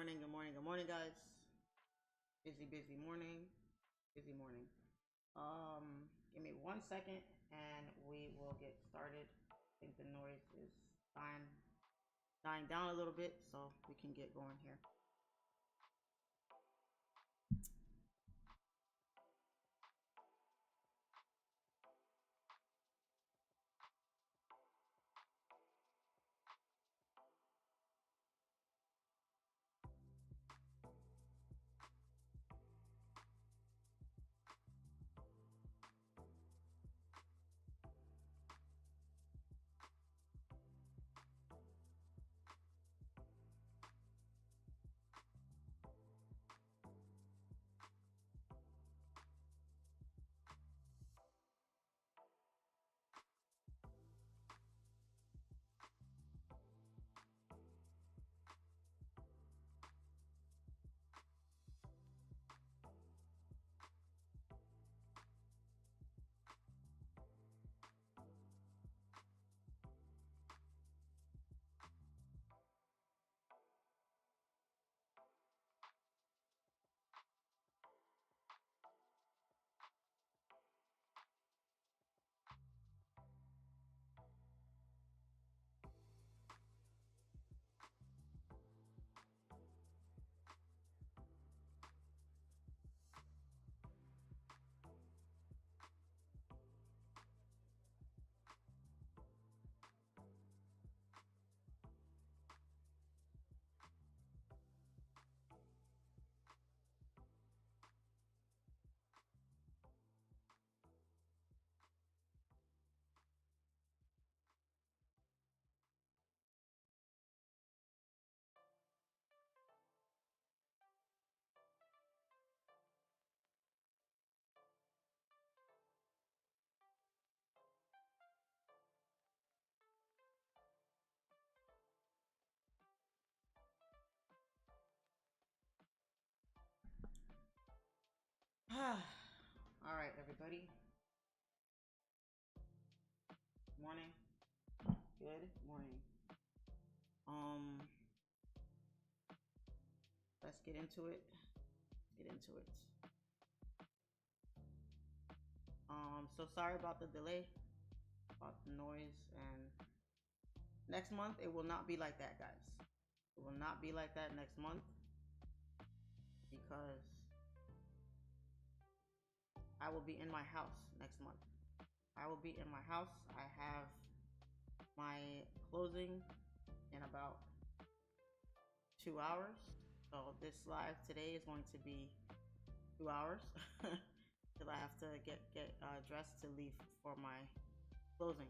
morning, good morning, good morning, guys. Busy morning, busy morning. Give me 1 second and we will get started. I think the noise is dying down a little bit, so we can get going here. All right, everybody. Morning. Good morning. Let's get into it. So sorry about the delay, about the noise, and next month it will not be like that, guys. It will not be like that next month because I will be in my house next month. I will be in my house. I have my closing in about 2 hours. So this live today is going to be 2 hours till I have to get dressed to leave for my closing.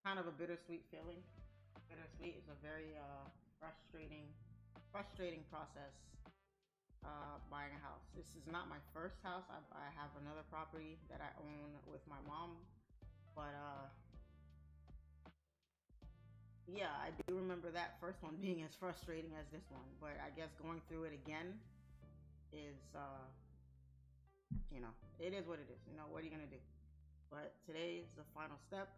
Kind of a bittersweet feeling. Bittersweet is a very frustrating process. Buying a house. This is not my first house. I have another property that I own with my mom, but yeah, I do remember that first one being as frustrating as this one. But I guess going through it again is, it is what it is. What are you gonna do? But today is the final step.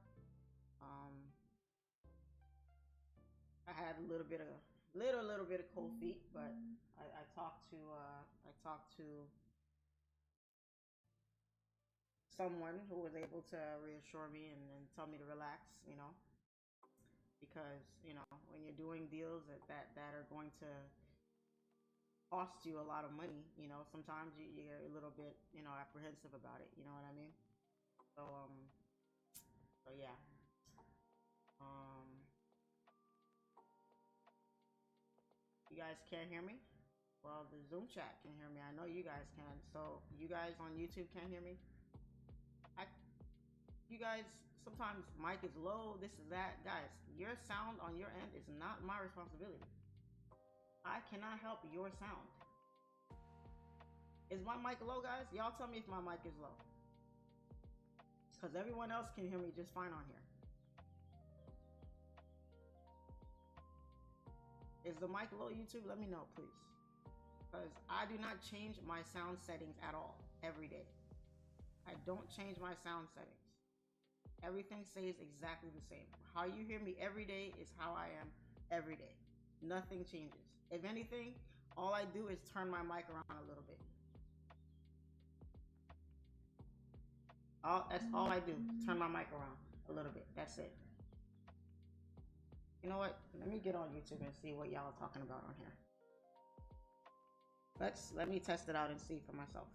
I had a little bit of cold feet, but I talked to someone who was able to reassure me and tell me to relax, because when you're doing deals that are going to cost you a lot of money, sometimes you get a little bit apprehensive about it, you know what I mean? So yeah. You guys can't hear me? Well, the Zoom chat can hear me. I know you guys can. So you guys on YouTube can't hear me? You guys, sometimes mic is low, this is that. Guys, your sound on your end is not my responsibility. I cannot help your sound. Is my mic low, guys? Y'all tell me if my mic is low. Because everyone else can hear me just fine on here. Is the mic low, YouTube? Let me know, please. Because I do not change my sound settings at all, every day. I don't change my sound settings. Everything stays exactly the same. How you hear me every day is how I am every day. Nothing changes. If anything, all I do is turn my mic around a little bit. That's all I do. Turn my mic around a little bit. That's it. You know what? Let me get on YouTube and see what y'all are talking about on here. Let me test it out and see for myself.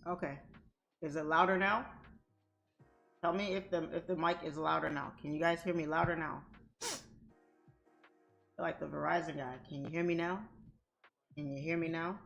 Okay. Is it louder now? Tell me if the mic is louder now. Can you guys hear me louder now? Like the Verizon guy. Can you hear me now? Can you hear me now?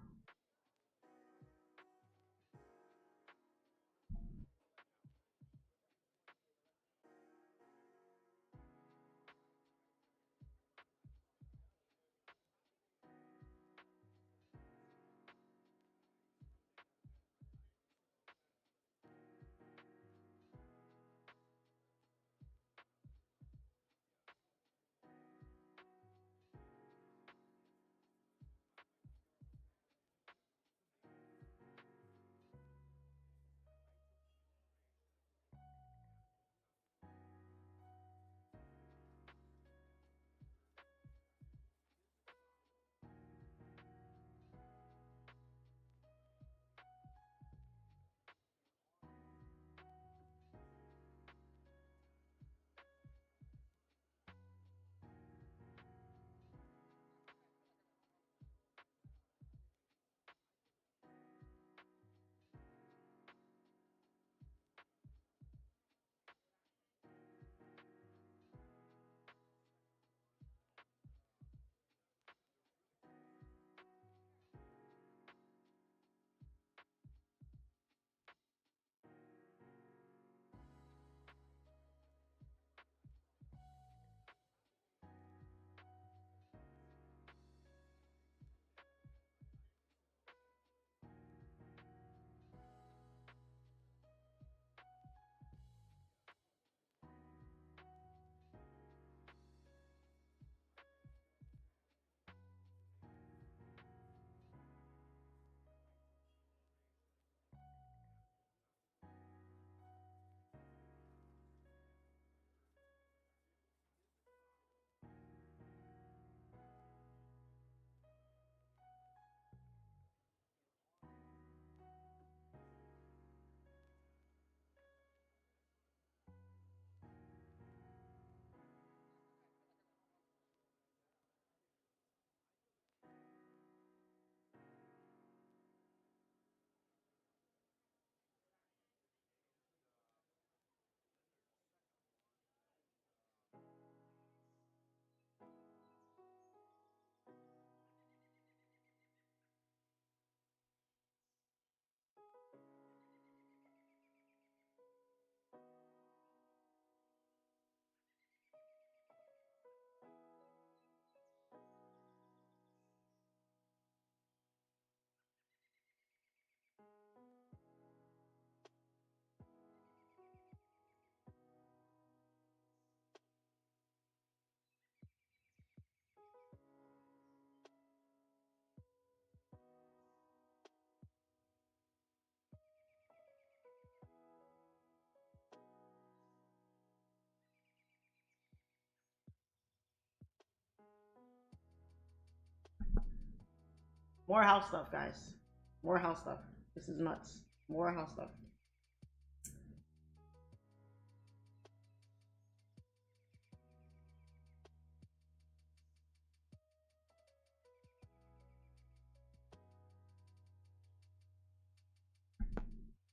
More house stuff, guys. More house stuff. This is nuts. More house stuff.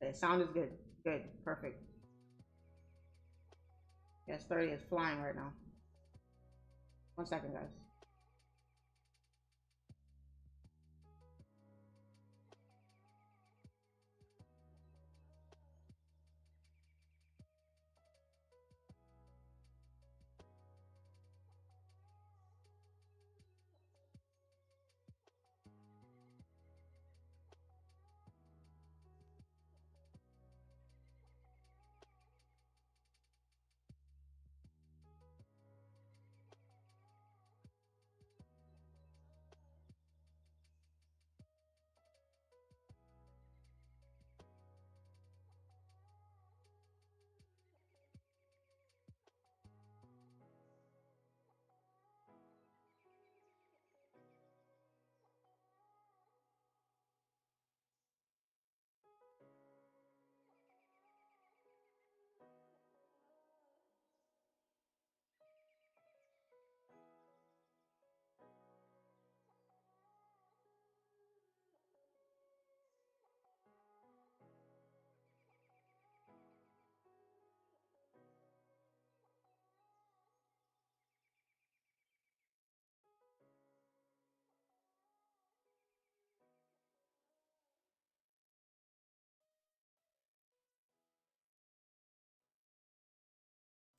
Okay, sound is good. Good. Perfect. US30 is flying right now. 1 second, guys.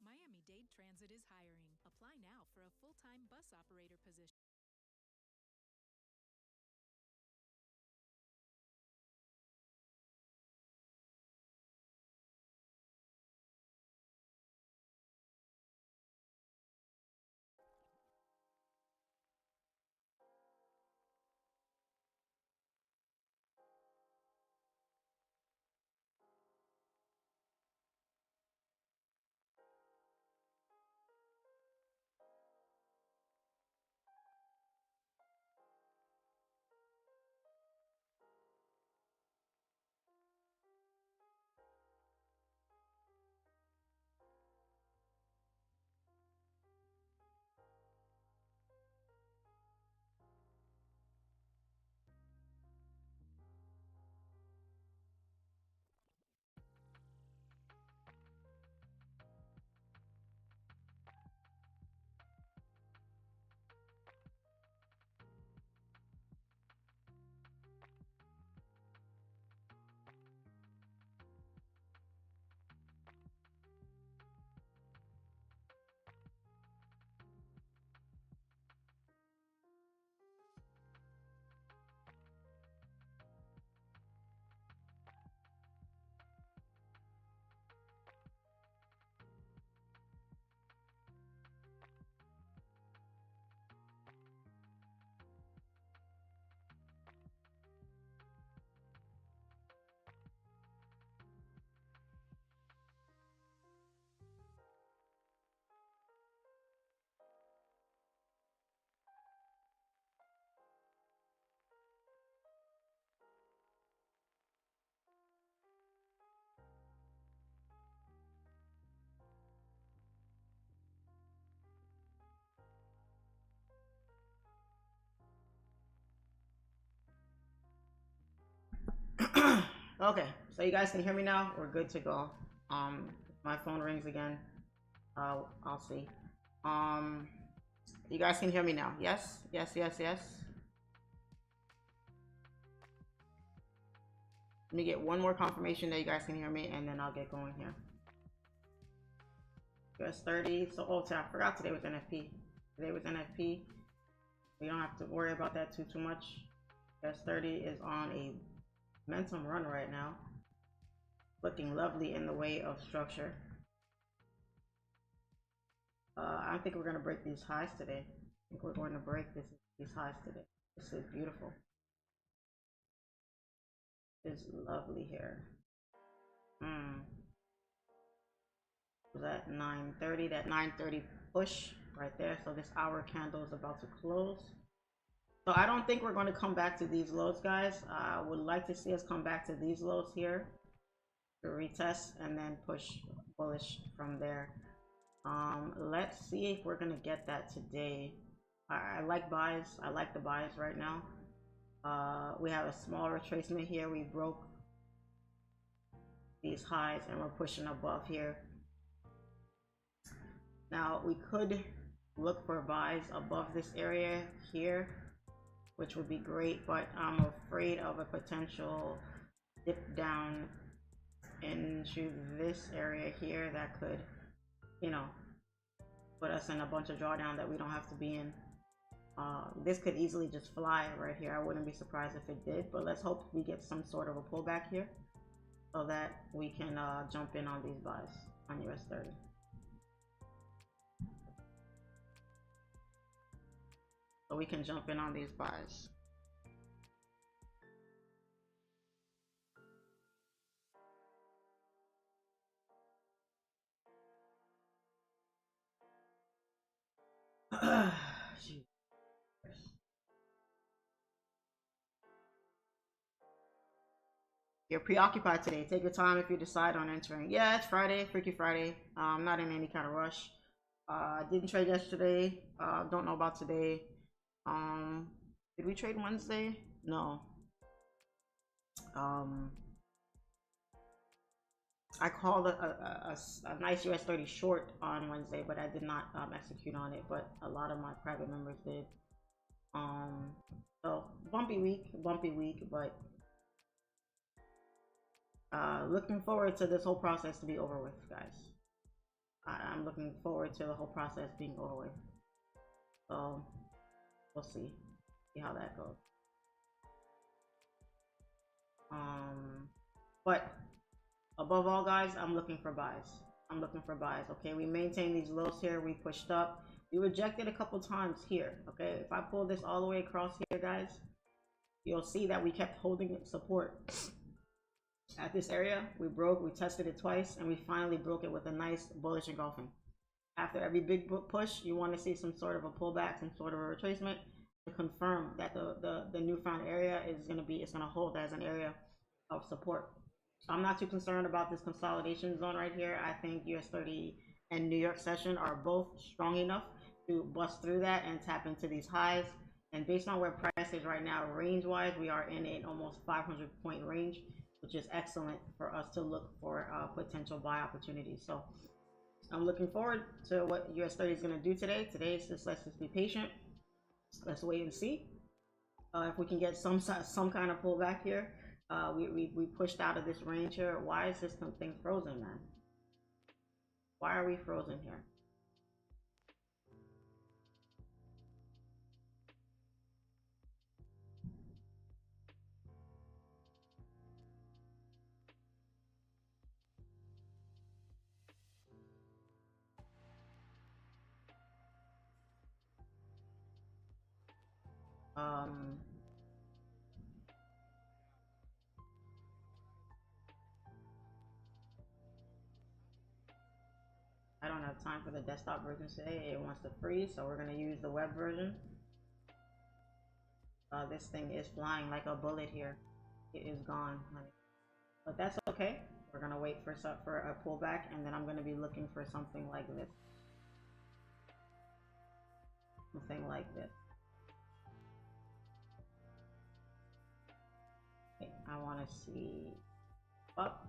Miami-Dade Transit is hiring. Apply now for a full-time bus operator position. Okay, so you guys can hear me now. We're good to go. If my phone rings again, I'll see. You guys can hear me now. Yes, yes, yes, yes. Let me get one more confirmation that you guys can hear me, and then I'll get going here. US30. So, oh, I forgot today was NFP. Today was NFP. We don't have to worry about that too much. US30 is on a momentum run right now, looking lovely in the way of structure. I think we're going to break these highs today. I think we're going to break these highs today. This is beautiful. It's lovely here. Was at 9:30. That 9:30 push right there. So this hour candle is about to close. So I don't think we're going to come back to these lows, guys. I would like to see us come back to these lows here to retest and then push bullish from there. Let's see if we're going to get that today. I like buys. I like the buys right now. We have a small retracement here. We broke these highs and we're pushing above here. Now we could look for buys above this area here, which would be great, but I'm afraid of a potential dip down into this area here that could, you know, put us in a bunch of drawdown that we don't have to be in. This could easily just fly right here. I wouldn't be surprised if it did, but let's hope we get some sort of a pullback here so that we can jump in on these buys on US30. So we can jump in on these buys. You're preoccupied today. Take your time if you decide on entering. Yeah, it's Friday, Freaky Friday. I'm not in any kind of rush. Didn't trade yesterday. Don't know about today. Did we trade Wednesday? No. I called a nice US30 short on Wednesday, but I did not execute on it. But a lot of my private members did. So bumpy week, but looking forward to this whole process to be over with, guys. I'm looking forward to the whole process being over with. So we'll see how that goes. But above all, guys, I'm looking for buys. Okay, we maintain these lows here. We pushed up. We rejected a couple times here. Okay, if I pull this all the way across here, guys, you'll see that we kept holding support at this area. We tested it twice, and we finally broke it with a nice bullish engulfing. After every big push, you want to see some sort of a pullback, some sort of a retracement to confirm that the newfound area is going to hold as an area of support. So I'm not too concerned about this consolidation zone right here. I think US30 and New York session are both strong enough to bust through that and tap into these highs. And based on where price is right now, range-wise, we are in an almost 500-point range, which is excellent for us to look for potential buy opportunities. So I'm looking forward to what US30 is going to do today. Let's just be patient. Let's wait and see if we can get some kind of pullback here. We pushed out of this range here. Why is this thing frozen, man? Why are we frozen here? I don't have time for the desktop version today. It wants to freeze, so we're going to use the web version. This thing is flying like a bullet here. It is gone, honey. But that's okay. We're going to wait for a pullback, and then I'm going to be looking for something like this. Something like this. Okay, I want to see up,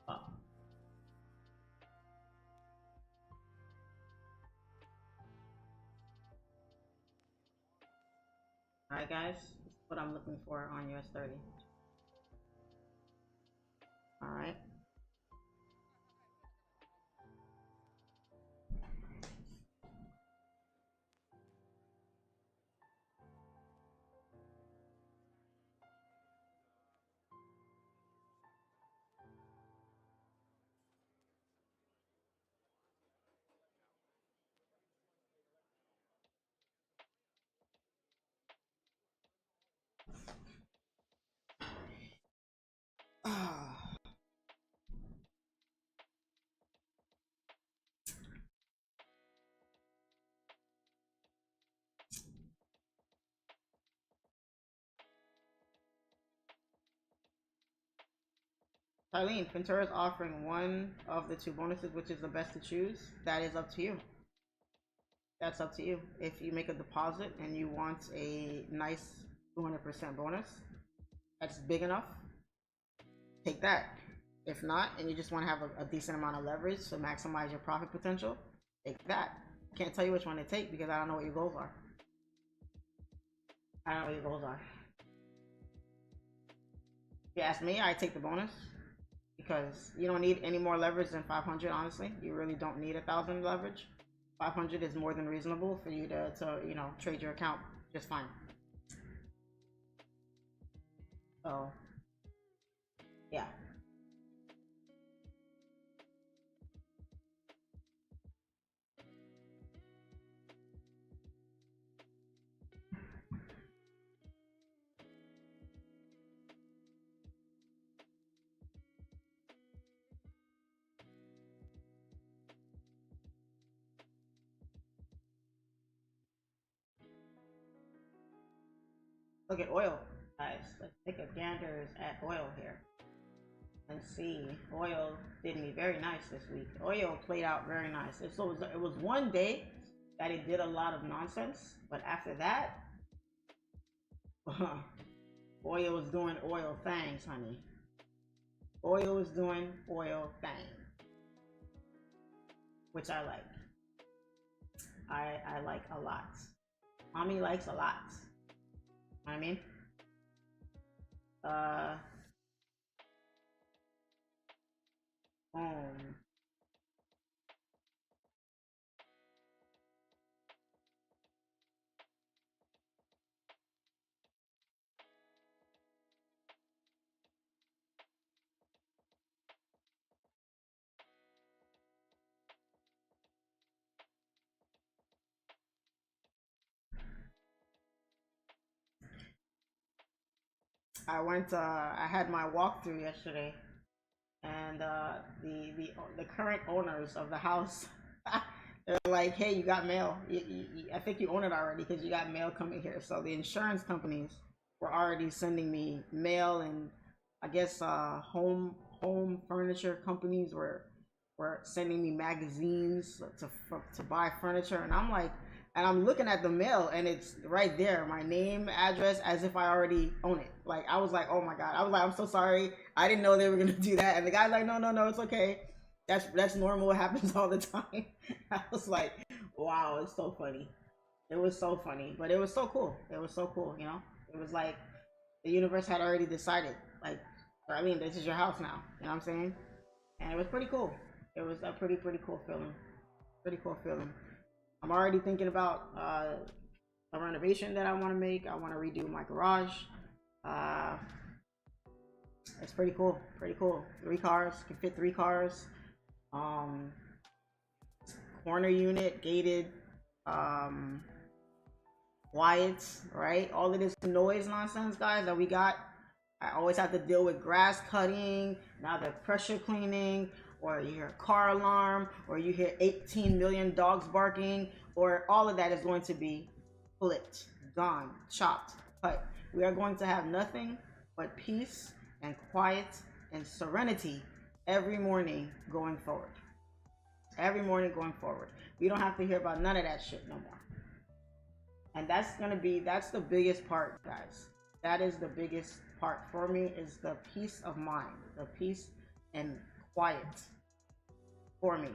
up. Alright guys, this is what I'm looking for on US30. Alright. Eileen, Fyntura is offering one of the two bonuses, which is the best to choose. That is up to you. That's up to you. If you make a deposit and you want a nice 200% bonus, that's big enough, take that. If not, and you just want to have a decent amount of leverage to maximize your profit potential, take that. Can't tell you which one to take because I don't know what your goals are. I don't know what your goals are. If you ask me, I take the bonus because you don't need any more leverage than 500. Honestly, you really don't need 1,000 leverage. 500 is more than reasonable for you to you know, trade your account just fine. So yeah. Look at oil, guys. Let's take a gander at oil here and see. Oil did me very nice this week. Oil played out very nice. It was one day that it did a lot of nonsense, but after that, oil was doing oil things, honey. Oil was doing oil things, which I like. I like a lot. Mommy likes a lot. I mean, I had my walkthrough yesterday, and the current owners of the house, they're like, "Hey, you got mail. I think you own it already because you got mail coming here." So the insurance companies were already sending me mail, and I guess home furniture companies were sending me magazines to buy furniture, and I'm like, and I'm looking at the mail, and it's right there, my name, address, as if I already own it. Like, I was like, oh my god, I was like, I'm so sorry, I didn't know they were gonna do that, and the guy's like, no, no, no, it's okay, that's normal, it happens all the time. I was like, wow, it's so funny. It was so funny, but it was so cool. It was so cool, you know. It was like the universe had already decided, like, I mean, this is your house now. You know what I'm saying? And it was pretty cool. It was a pretty cool feeling. Pretty cool feeling. I'm already thinking about a renovation that I want to make. I want to redo my garage. It's pretty cool. Pretty cool. 3 cars. Can fit 3 cars. Corner unit, gated. Quiet, right? All of this noise nonsense, guys, that we got. I always have to deal with grass cutting, now they're pressure cleaning, or you hear a car alarm, or you hear 18 million dogs barking, or all of that is going to be flipped, gone, chopped, cut. We are going to have nothing but peace and quiet and serenity every morning going forward. Every morning going forward. We don't have to hear about none of that shit no more. And that's the biggest part, guys. That is the biggest part for me, is the peace of mind, the peace and quiet for me.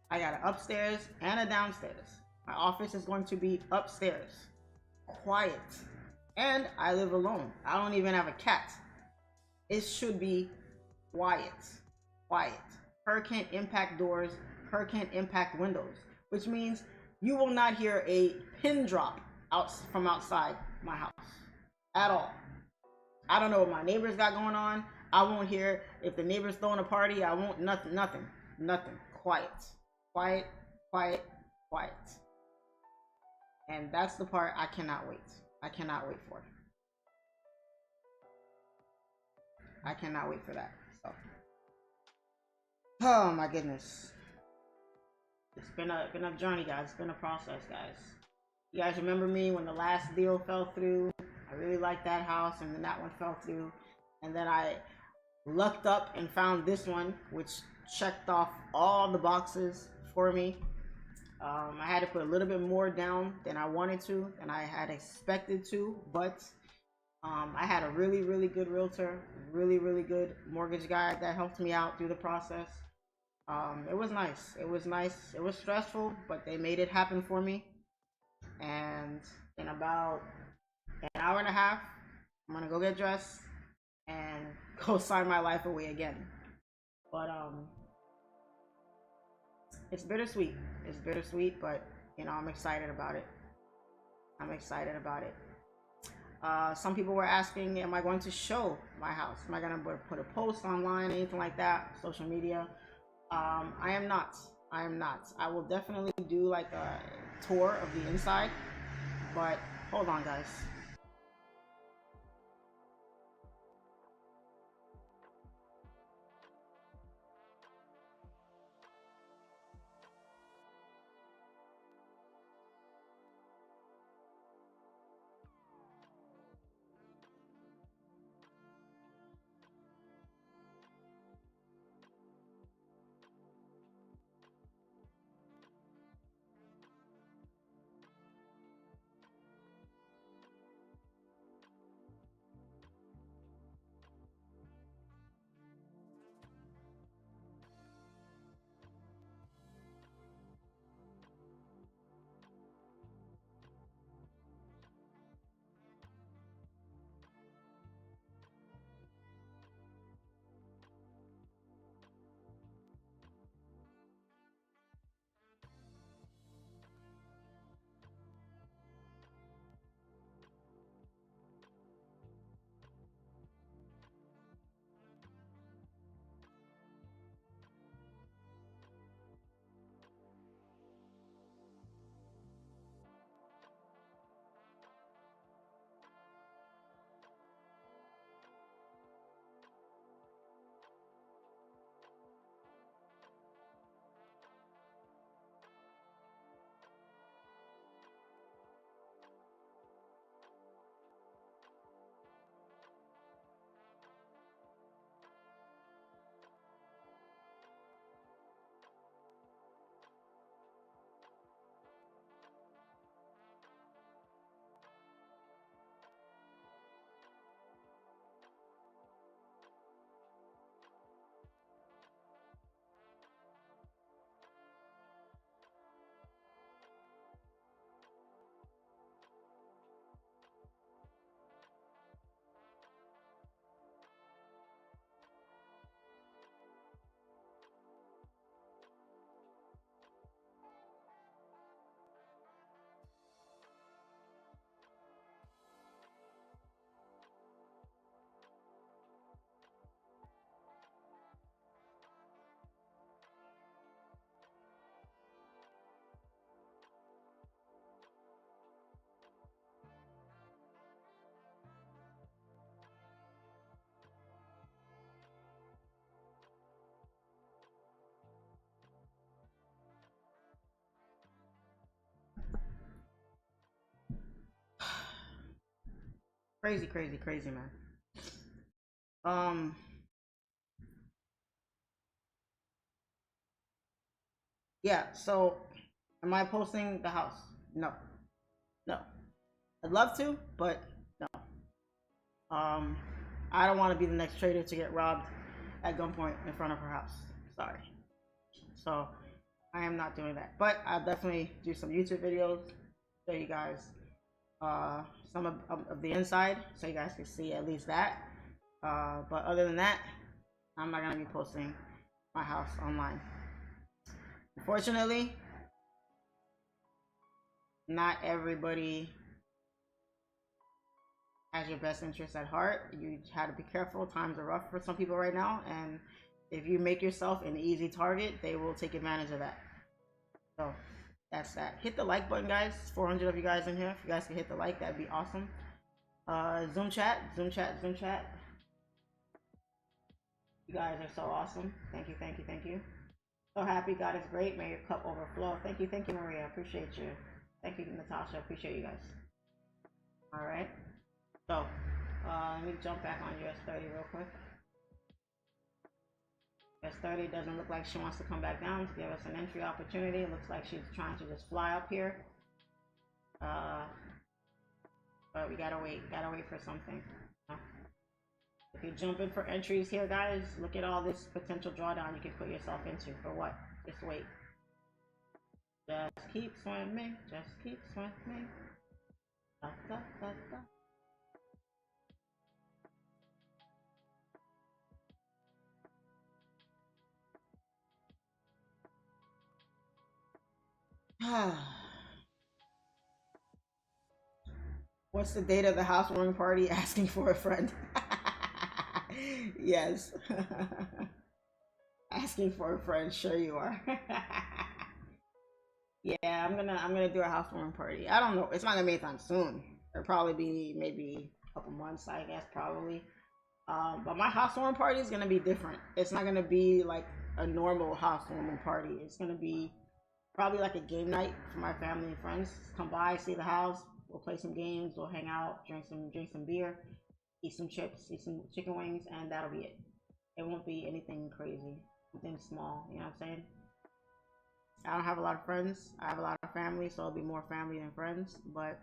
I got an upstairs and a downstairs. My office is going to be upstairs, quiet, and I live alone. I don't even have a cat. It should be quiet, quiet. Hurricane impact doors, hurricane impact windows, which means you will not hear a pin drop out from outside my house at all. I don't know what my neighbors got going on. I won't hear if the neighbors throwing a party. I won't, nothing. Quiet, quiet, quiet, quiet. And that's the part I cannot wait. I cannot wait for. I cannot wait for that. So, oh my goodness. It's been a journey, guys. It's been a process, guys. You guys remember me when the last deal fell through? I really liked that house, and then that one fell through. And then I lucked up and found this one, which checked off all the boxes for me. I had to put a little bit more down than I wanted to, than I had expected to, but I had a really good realtor, really good mortgage guy that helped me out through the process. It was nice. It was nice. It was stressful, but they made it happen for me. And in about an hour and a half, I'm gonna go get dressed and go sign my life away again. But it's bittersweet. It's bittersweet, but you know, I'm excited about it. I'm excited about it. Some people were asking, am I going to show my house? Am I going to put a post online, anything like that, social media? I am not. I am not. I will definitely do like a tour of the inside, but hold on, guys. Crazy, crazy, crazy, man. Um, yeah. So, am I posting the house? No, no. I'd love to, but no. Um, I don't want to be the next trader to get robbed at gunpoint in front of her house. Sorry. So, I am not doing that. But I'll definitely do some YouTube videos, show you guys some of the inside, so you guys can see at least that. But other than that, I'm not gonna be posting my house online. Unfortunately, not everybody has your best interest at heart. You have to be careful. Times are rough for some people right now, and if you make yourself an easy target, they will take advantage of that. So that's that. Hit the like button, guys. 400 of you guys in here. If you guys can hit the like, that'd be awesome. Zoom chat, Zoom chat, Zoom chat. You guys are so awesome. Thank you, thank you, thank you. So happy, God is great. May your cup overflow. Thank you, Maria. Appreciate you. Thank you, Natasha. Appreciate you guys. All right. So, let me jump back on US30 real quick. US30 doesn't look like she wants to come back down to give us an entry opportunity. It looks like she's trying to just fly up here. But we gotta wait for something. If you jump in for entries here, guys, look at all this potential drawdown you can put yourself into. For what? Just wait. Just keep swimming. Just keep swimming. Da, da, da, da. What's the date of the housewarming party? Asking for a friend. Yes. Asking for a friend. Sure you are. Yeah, I'm gonna do a housewarming party. I don't know. It's not gonna be anytime soon. It'll probably be maybe a couple months, I guess, probably. But my housewarming party is gonna be different. It's not gonna be like a normal housewarming party. It's gonna be probably like a game night for my family and friends. Come by, see the house. We'll play some games. We'll hang out, drink some beer, eat some chips, eat some chicken wings, and that'll be it. It won't be anything crazy, something small. You know what I'm saying? I don't have a lot of friends. I have a lot of family, so it'll be more family than friends. But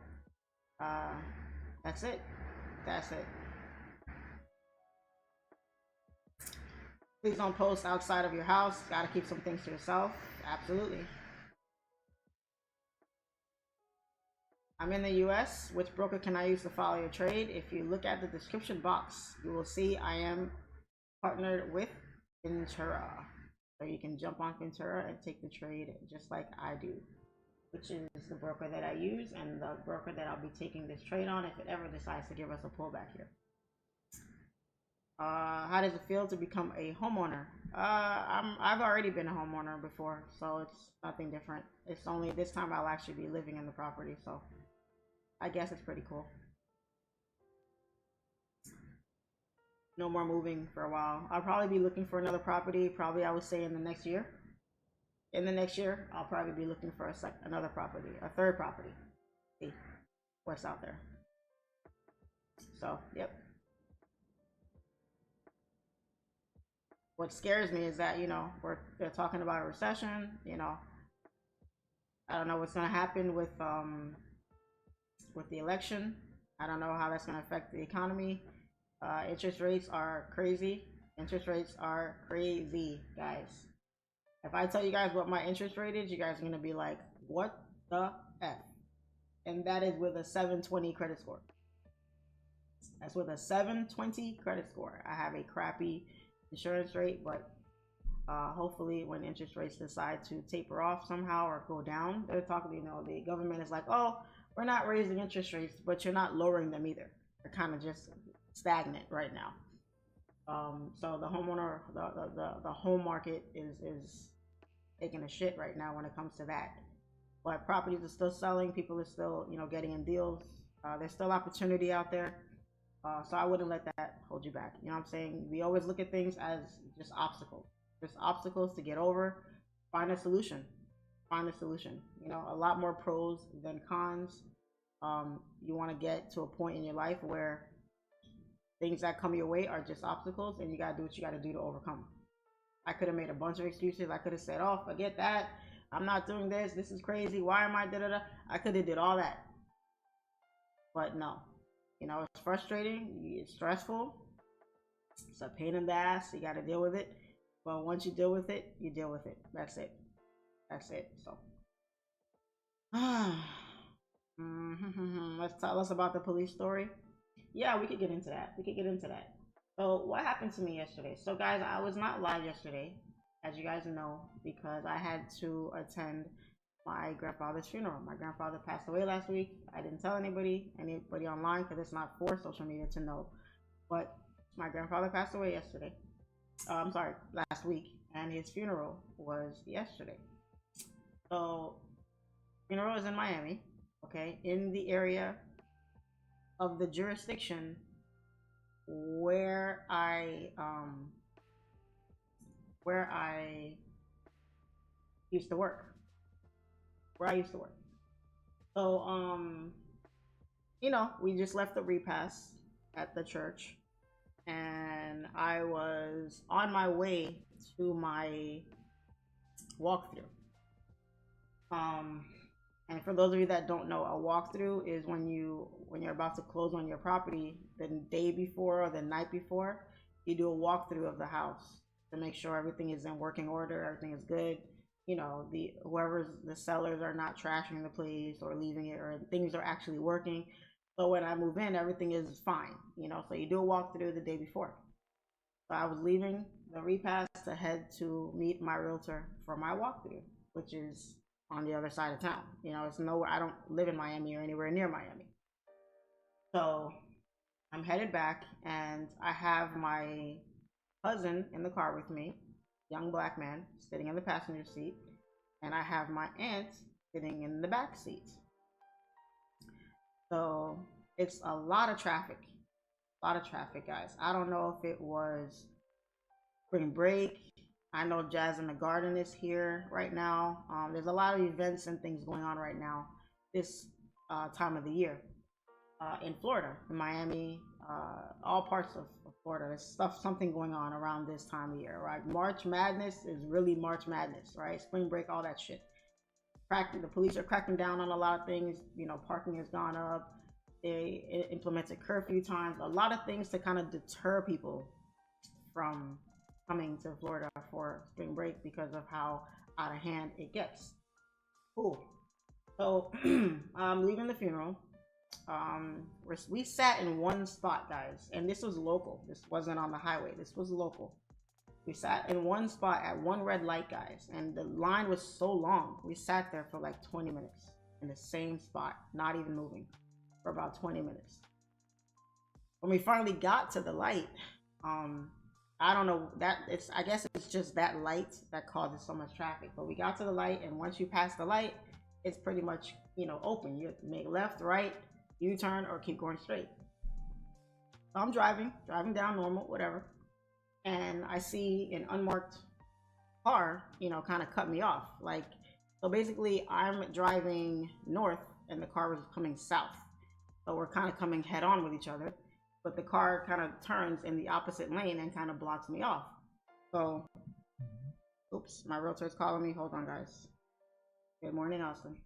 that's it. That's it. Please don't post outside of your house. Gotta keep some things to yourself. Absolutely. I'm in the US. Which broker can I use to follow your trade? If you look at the description box, you will see I am partnered with Fyntura. So you can jump on Fyntura and take the trade just like I do, which is the broker that I use and the broker that I'll be taking this trade on if it ever decides to give us a pullback here. How does it feel to become a homeowner? I've already been a homeowner before, so it's nothing different. It's only this time I'll actually be living in the property, so I guess it's pretty cool. No more moving for a while. I'll probably be looking for another property. Probably I would say in the next year. In the next year, I'll probably be looking for another property, a third property. See what's out there. So, yep. What scares me is that, you know, they're talking about a recession. You know, I don't know what's going to happen with the election. I don't know how that's going to affect the economy. Interest rates are crazy. Interest rates are crazy, guys. If I tell you guys what my interest rate is, you guys are going to be like, what the F? And that is with a 720 credit score. That's with a 720 credit score. I have a crappy insurance rate, but hopefully when interest rates decide to taper off somehow or go down, they're talking, you know, the government is like, oh, we're not raising interest rates, but you're not lowering them either. They're kind of just stagnant right now. So the homeowner, the home market is taking a shit right now when it comes to that. But properties are still selling. People are still, you know, getting in deals. There's still opportunity out there. So I wouldn't let that hold you back. You know what I'm saying? We always look at things as just obstacles. Just obstacles to get over. Find a solution. Find a solution. You know, a lot more pros than cons. You want to get to a point in your life where things that come your way are just obstacles, and you got to do what you got to do to overcome. I could have made a bunch of excuses. I could have said, oh, forget that. I'm not doing this. This is crazy. Why am I da-da-da? I could have did all that. But no. You know, it's frustrating. It's stressful. It's a pain in the ass. You got to deal with it. But once you deal with it, you deal with it. That's it. That's it. So. Let's tell us about the police story. Yeah, we could get into that. We could get into that. So what happened to me yesterday? So guys, I was not live yesterday, as you guys know, because I had to attend my grandfather's funeral. My grandfather passed away last week. I didn't tell anybody online, because it's not for social media to know. But my grandfather passed away yesterday. I'm sorry, last week, and his funeral was yesterday. So funeral is in Miami, okay, in the area of the jurisdiction where I used to work. So you know, we just left the repast at the church, and I was on my way to my walkthrough. And for those of you that don't know, a walkthrough is when you're about to close on your property the day before or the night before, you do a walkthrough of the house to make sure everything is in working order, everything is good. You know, the sellers are not trashing the place or leaving it, or things are actually working. So when I move in, everything is fine. You know, so you do a walkthrough the day before. So I was leaving the repass to head to meet my realtor for my walkthrough, which is on the other side of town. You know, it's nowhere. I don't live in Miami or anywhere near Miami. So I'm headed back, and I have my cousin in the car with me, young black man sitting in the passenger seat, and I have my aunt sitting in the back seat. So it's a lot of traffic, guys. I don't know if it was spring break. I know Jazz in the Garden is here right now. There's a lot of events and things going on right now this time of the year in Florida, in Miami, all parts of Florida. There's something going on around this time of year, right? March Madness is really March Madness, right? Spring break, all that shit. The police are cracking down on a lot of things. You know, parking has gone up. They implemented curfew times. A lot of things to kind of deter people from coming to Florida for spring break because of how out of hand it gets. Cool. So I'm leaving the funeral. We sat in one spot, guys, and this was local. This wasn't on the highway. This was local. We sat in one spot at one red light, guys, and the line was so long. We sat there for like 20 minutes in the same spot, not even moving, for about 20 minutes. When we finally got to the light, I don't know, I guess it's just that light that causes so much traffic. But we got to the light, and once you pass the light, it's pretty much, you know, open. You make left, right, U-turn, or keep going straight. So I'm driving down normal, whatever. And I see an unmarked car, you know, kind of cut me off. Like, so basically I'm driving north and the car was coming south. So we're kind of coming head on with each other, but the car kind of turns in the opposite lane and kind of blocks me off. So, oops, my realtor is calling me. Hold on, guys. Good morning, Austin.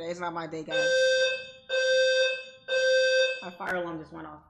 Today's not my day, guys. My fire alarm just went off.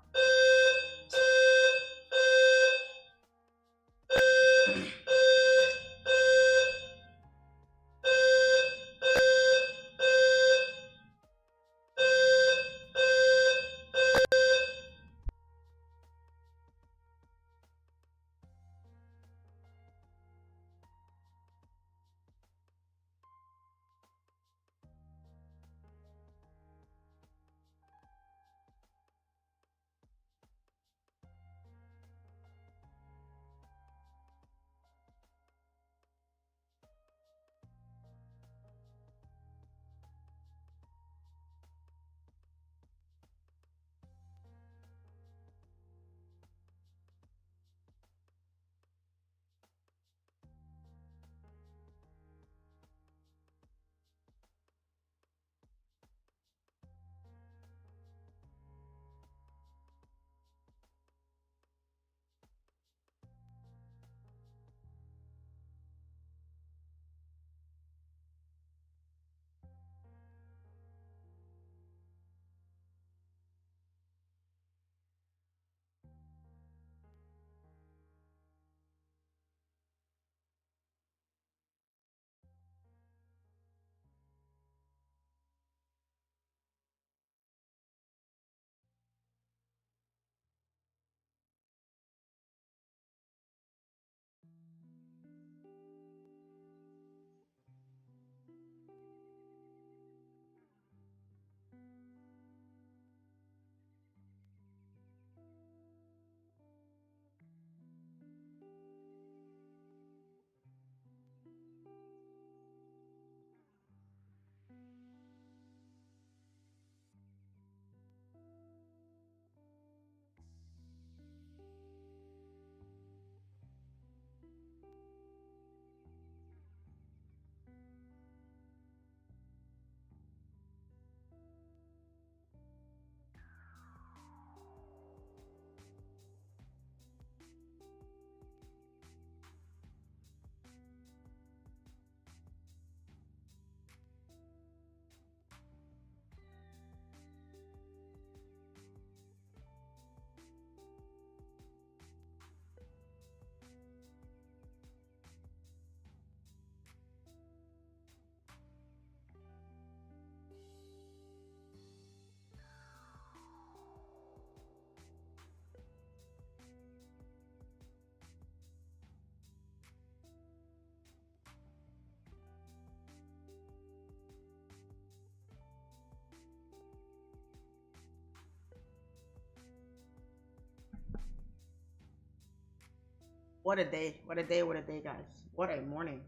What a day, what a day, what a day, guys. What a morning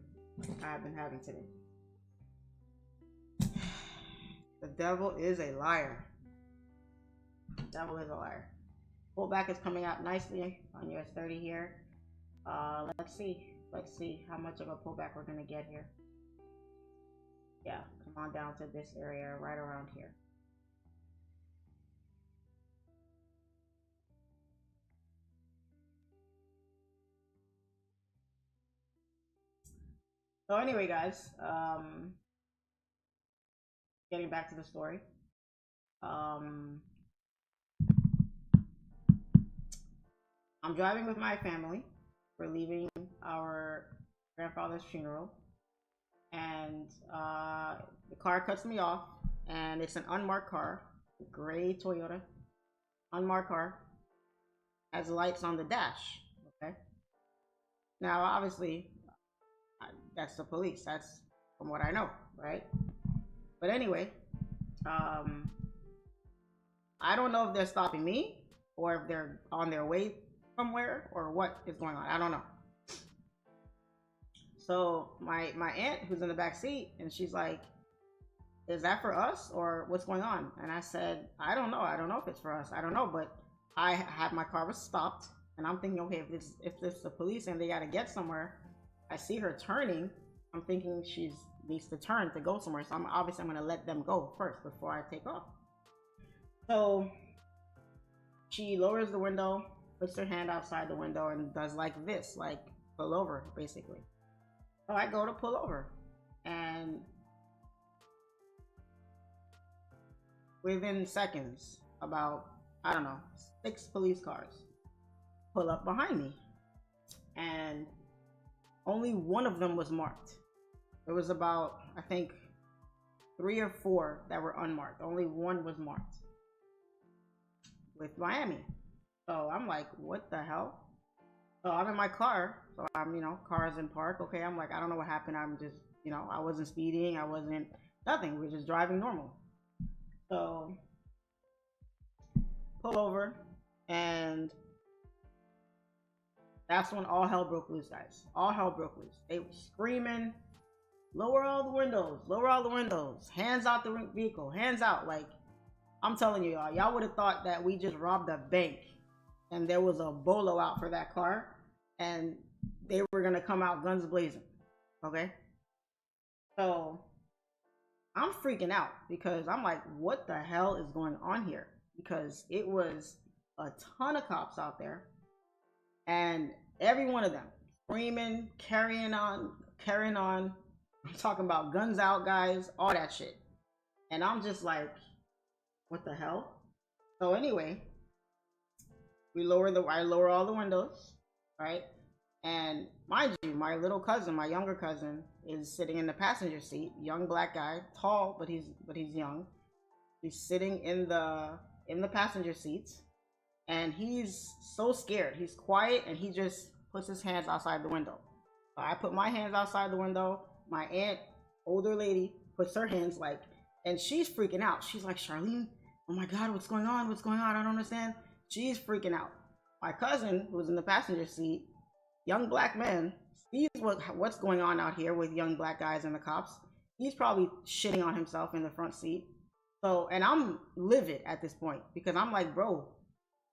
I've been having today. The devil is a liar. The devil is a liar. Pullback is coming out nicely on US30 here. Let's see how much of a pullback we're gonna get here. Yeah, come on down to this area right around here. So anyway, guys, getting back to the story. I'm driving with my family. We're leaving our grandfather's funeral, and the car cuts me off, and it's an unmarked car, a gray Toyota, unmarked car, has lights on the dash. Okay. Now, obviously, that's the police. That's from what I know, right? But anyway, I don't know if they're stopping me or if they're on their way somewhere or what is going on. I don't know. So my aunt, who's in the back seat, and she's like, "Is that for us or what's going on?" And I said, "I don't know. I don't know if it's for us. I don't know." But I had my car was stopped, and I'm thinking, okay, if this is the police and they got to get somewhere. I see her turning. I'm thinking she needs to turn to go somewhere. So I'm going to let them go first before I take off. So she lowers the window, puts her hand outside the window, and does like this, like pull over, basically. So I go to pull over, and within seconds, about, I don't know, 6 police cars pull up behind me. And only one of them was marked. There was about, I think, 3 or 4 that were unmarked. Only one was marked with Miami. So I'm like, what the hell? So I'm in my car. So I'm, car's in park. Okay, I'm like, I don't know what happened. I'm just, I wasn't speeding. I wasn't nothing. We were just driving normal. So pull over, and that's when all hell broke loose, guys. All hell broke loose. They were screaming, lower all the windows, lower all the windows, hands out the vehicle, hands out. Like, I'm telling you, y'all would have thought that we just robbed a bank and there was a bolo out for that car and they were gonna come out guns blazing. Okay, so I'm freaking out because I'm like, what the hell is going on here? Because it was a ton of cops out there, and every one of them screaming, carrying on. I'm talking about guns out, guys, all that shit. And I'm just like, what the hell? So anyway, I lower all the windows, right? And mind you, my little cousin, my younger cousin, is sitting in the passenger seat. Young black guy, tall, but he's young. He's sitting in the passenger seat, and he's so scared. He's quiet, and he just puts his hands outside the window. So I put my hands outside the window. My aunt, older lady, puts her hands and she's freaking out. She's like, Charlene, oh my God, what's going on? What's going on? I don't understand. She's freaking out. My cousin, who's in the passenger seat, young black man, sees what's going on out here with young black guys and the cops. He's probably shitting on himself in the front seat. So, and I'm livid at this point because I'm like, bro,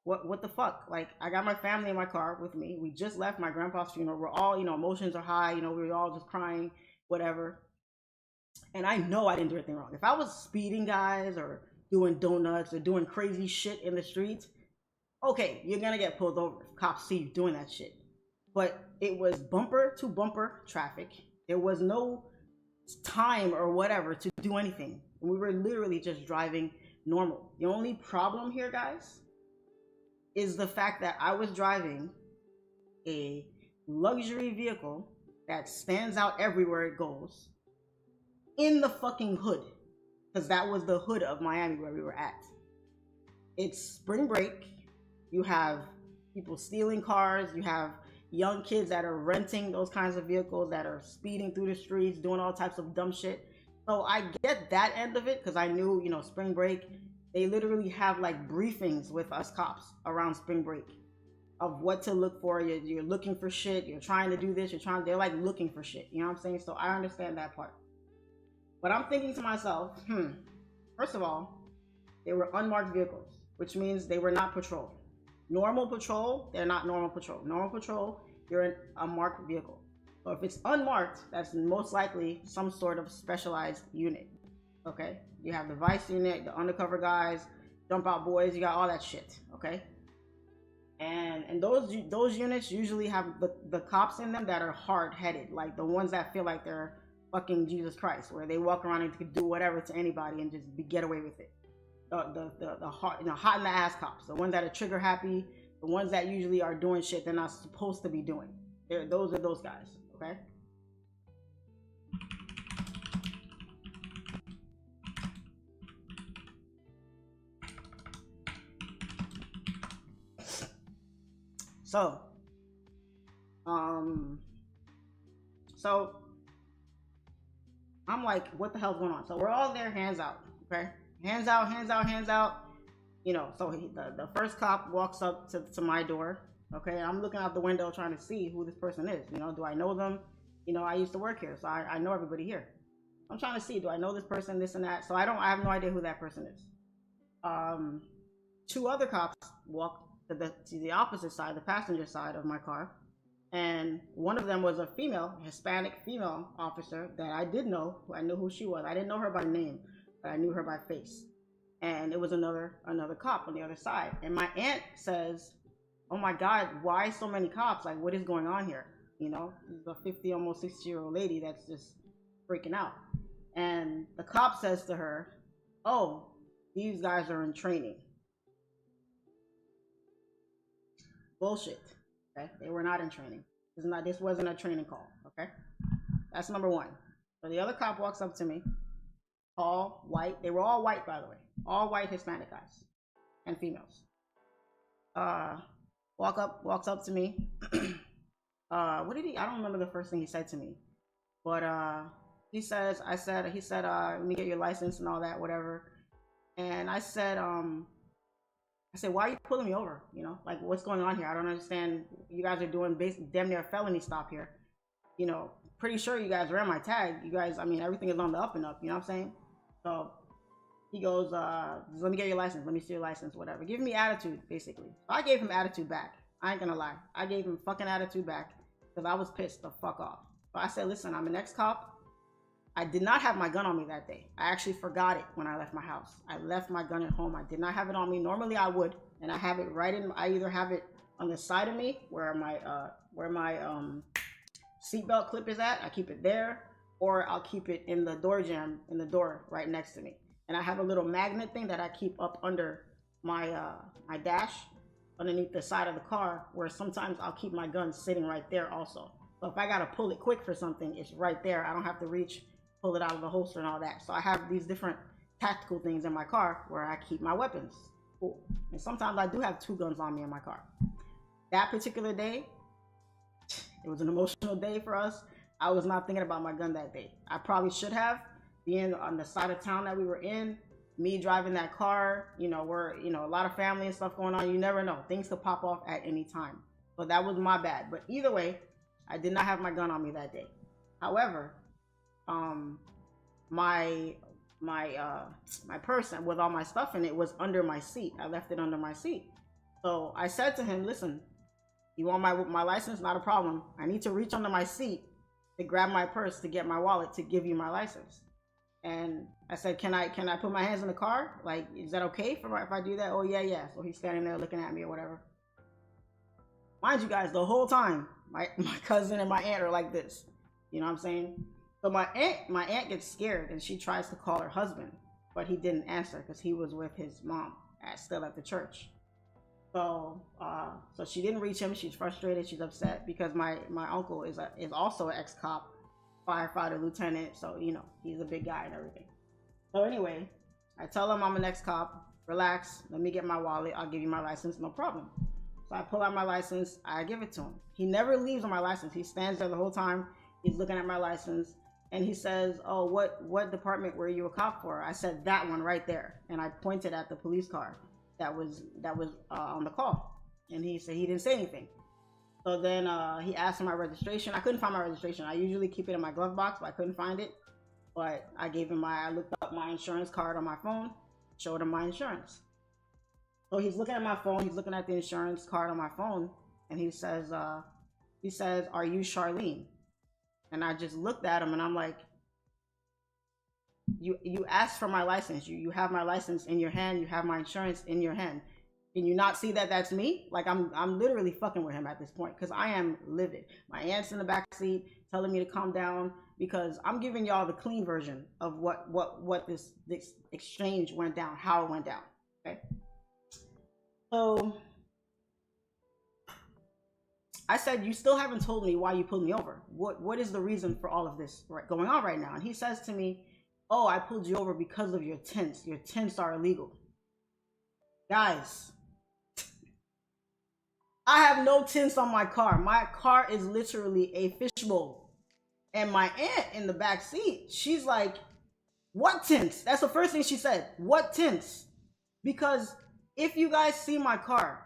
what the fuck? Like, I got my family in my car with me. We just left my grandpa's funeral. We're all, emotions are high. We were all just crying, whatever. And I know I didn't do anything wrong. If I was speeding, guys, or doing donuts or doing crazy shit in the streets, okay, you're gonna get pulled over if cops see you doing that shit. But it was bumper to bumper traffic. There was no time or whatever to do anything. We were literally just driving normal. The only problem here, guys, is the fact that I was driving a luxury vehicle that stands out everywhere it goes in the fucking hood, because that was the hood of Miami where we were at. It's spring break. You have people stealing cars. You have young kids that are renting those kinds of vehicles, that are speeding through the streets, doing all types of dumb shit. So I get that end of it, because I knew, spring break, they literally have briefings with us cops around spring break of what to look for. You're looking for shit. You're trying to do this. They're looking for shit. You know what I'm saying? So I understand that part. But I'm thinking to myself, first of all, they were unmarked vehicles, which means they were not patrol. Normal patrol, they're not normal patrol. Normal patrol, you're in a marked vehicle. So if it's unmarked, that's most likely some sort of specialized unit. Okay? You have the vice unit, the undercover guys, jump out boys, you got all that shit. Okay? And those units usually have the cops in them that are hard-headed, like the ones that feel like they're fucking Jesus Christ, where they walk around and can do whatever to anybody and just get away with it. The hot, hot in the ass cops, the ones that are trigger happy, the ones that usually are doing shit they're not supposed to be doing. Those are those guys. Okay. So I'm like, what the hell's going on? So we're all there, hands out. Okay. Hands out, hands out, hands out. So the first cop walks up to my door. Okay, I'm looking out the window trying to see who this person is. Do I know them? I used to work here, so I know everybody here. I'm trying to see, do I know this person, this and that? So I have no idea who that person is. 2 other cops walk to the opposite side, the passenger side of my car. And one of them was a Hispanic female officer that I did know. I knew who she was. I didn't know her by name, but I knew her by face. And it was another cop on the other side. And my aunt says, oh my God, why so many cops? Like, what is going on here? The 50, almost 60-year-old lady that's just freaking out. And the cop says to her, oh, These guys are in training. Bullshit. Okay, they were not in training. This wasn't a training call. Okay, that's number one. So the other cop walks up to me, all white. They were all white, by the way, all white Hispanic guys and females. Walks up to me. What did he? I don't remember the first thing he said to me, but he said, let me get your license and all that, whatever. And I said, why are you pulling me over? You know, like, what's going on here? I don't understand. You guys are doing damn near a felony stop here. You know, pretty sure you guys ran my tag. You guys, I mean, everything is on the up and up. You know what I'm saying? So he goes, let me get your license. Let me see your license, whatever. Give me attitude, basically. So I gave him attitude back. I ain't gonna lie. I gave him fucking attitude back because I was pissed the fuck off. So I said, listen, I'm an ex-cop. I did not have my gun on me that day. I actually forgot it when I left my house. I left my gun at home. I did not have it on me. Normally I would, and I have it right in. I either have it on the side of me where my seatbelt clip is at. I keep it there, or I'll keep it in the door jamb in the door right next to me. And I have a little magnet thing that I keep up under my my dash, underneath the side of the car, where sometimes I'll keep my gun sitting right there also. So if I gotta pull it quick for something, it's right there. I don't have to reach, pull it out of the holster and all that. So I have these different tactical things in my car where I keep my weapons. Cool. And sometimes I do have 2 guns on me in my car. That particular day, it was an emotional day for us. I was not thinking about my gun that day. I probably should have, being on the side of town that we were in, me driving that car, you know, we're, you know, a lot of family and stuff going on. You never know. Things could pop off at any time. So that was my bad. But either way, I did not have my gun on me that day. However, my purse with all my stuff in it was under my seat. I left it under my seat. So I said to him, listen, you want my license? Not a problem. I need to reach under my seat to grab my purse, to get my wallet, to give you my license. And I said, can I put my hands in the car? Like, is that okay if I do that? Oh yeah. So he's standing there looking at me or whatever. Mind you guys, the whole time, my cousin and my aunt are like this. You know what I'm saying? So my aunt gets scared and she tries to call her husband, but he didn't answer because he was with his mom still at the church. So so she didn't reach him. She's frustrated. She's upset because my uncle is also an ex-cop, firefighter, lieutenant. So, you know, he's a big guy and everything. So anyway, I tell him I'm an ex-cop. Relax. Let me get my wallet. I'll give you my license. No problem. So I pull out my license. I give it to him. He never leaves on my license. He stands there the whole time. He's looking at my license. And he says, oh, what department were you a cop for? I said, that one right there. And I pointed at the police car that was on the call. And he said he didn't say anything. So then he asked for my registration. I couldn't find my registration. I usually keep it in my glove box, but I couldn't find it. But I gave him I looked up my insurance card on my phone, showed him my insurance. So he's looking at my phone. He's looking at the insurance card on my phone. And he says, are you Charlene? And I just looked at him and I'm like, you asked for my license. You have my license in your hand. You have my insurance in your hand. Can you not see that that's me? Like I'm literally fucking with him at this point because I am livid. My aunt's in the back seat telling me to calm down because I'm giving y'all the clean version of what this exchange went down, how it went down. Okay. So I said, you still haven't told me why you pulled me over. What is the reason for all of this going on right now? And he says to me, oh, I pulled you over because of your tints. Your tints are illegal. Guys, I have no tints on my car. My car is literally a fishbowl. And my aunt in the back seat, she's like, what tints? That's the first thing she said. What tints? Because if you guys see my car,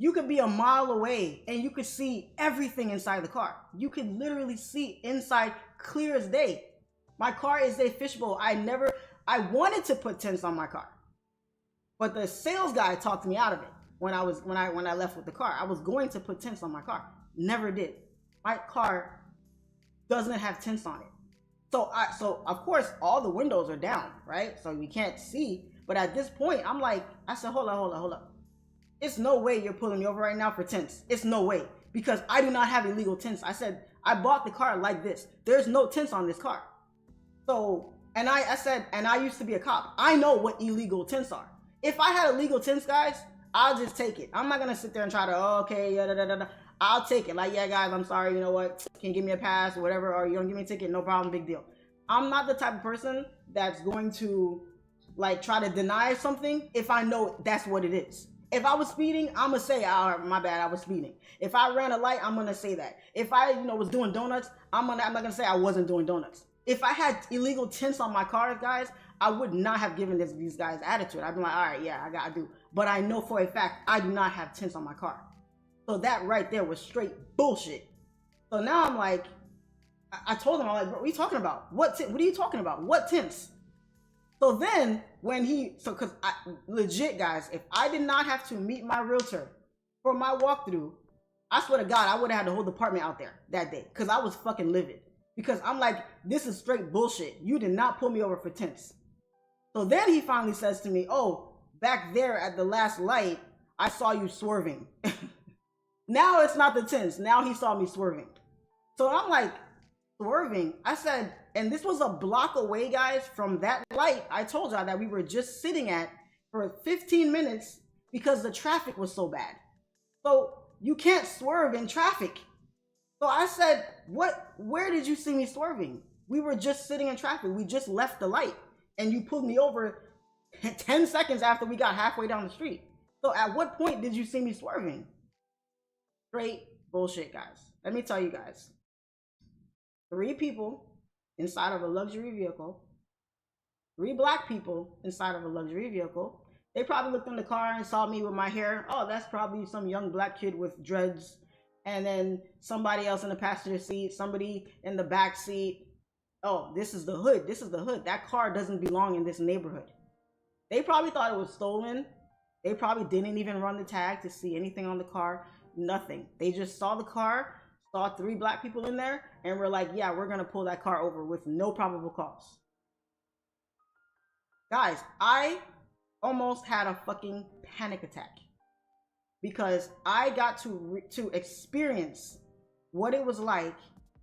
you could be a mile away and you could see everything inside the car. You could literally see inside clear as day. My car is a fishbowl. I wanted to put tints on my car, but the sales guy talked me out of it when I left with the car. I was going to put tints on my car. Never did. My car doesn't have tints on it. So of course all the windows are down, right? So we can't see. But at this point, I'm like, I said, hold up. It's no way you're pulling me over right now for tints. It's no way, because I do not have illegal tints. I said, I bought the car like this. There's no tints on this car. So And I said, and I used to be a cop. I know what illegal tints are. If I had illegal tints, guys, I'll just take it. I'm not gonna sit there and try to, oh, okay, yeah, da, da, da, da. I'll take it. Like, yeah, guys, I'm sorry, you know what? Can you give me a pass or whatever? Or you don't give me a ticket, no problem, big deal. I'm not the type of person that's going to like try to deny something if I know that's what it is. If I was speeding, I'm gonna say, oh, my bad, I was speeding. If I ran a light, I'm gonna say that. If I, was doing donuts, I'm not gonna say I wasn't doing donuts. If I had illegal tints on my cars, guys, I would not have given these guys attitude. I'd be like, all right, yeah, I gotta do. But I know for a fact I do not have tints on my car. So that right there was straight bullshit. So now I'm like, I told him, I'm like, bro, what are you talking about? What are you talking about? What tints? So then when cause legit guys, if I did not have to meet my realtor for my walkthrough, I swear to God, I would have had the whole department out there that day. Cause I was fucking livid. Because I'm like, this is straight bullshit. You did not pull me over for tints. So then he finally says to me, oh, back there at the last light, I saw you swerving. Now it's not the tints. Now he saw me swerving. So I'm like, swerving? I said, and this was a block away, guys, from that light I told y'all that we were just sitting at for 15 minutes because the traffic was so bad. So you can't swerve in traffic. So I said, where did you see me swerving? We were just sitting in traffic. We just left the light and you pulled me over 10 seconds after we got halfway down the street. So at what point did you see me swerving? Straight bullshit, guys. Let me tell you guys. 3 people inside of a luxury vehicle, 3 black people inside of a luxury vehicle. They probably looked in the car and saw me with my hair. Oh, that's probably some young black kid with dreads. And then somebody else in the passenger seat, somebody in the back seat. Oh, this is the hood. This is the hood. That car doesn't belong in this neighborhood. They probably thought it was stolen. They probably didn't even run the tag to see anything on the car. Nothing. They just saw the car, saw 3 black people in there, and were like, yeah, we're going to pull that car over with no probable cause. Guys, I almost had a fucking panic attack. Because I got to experience what it was like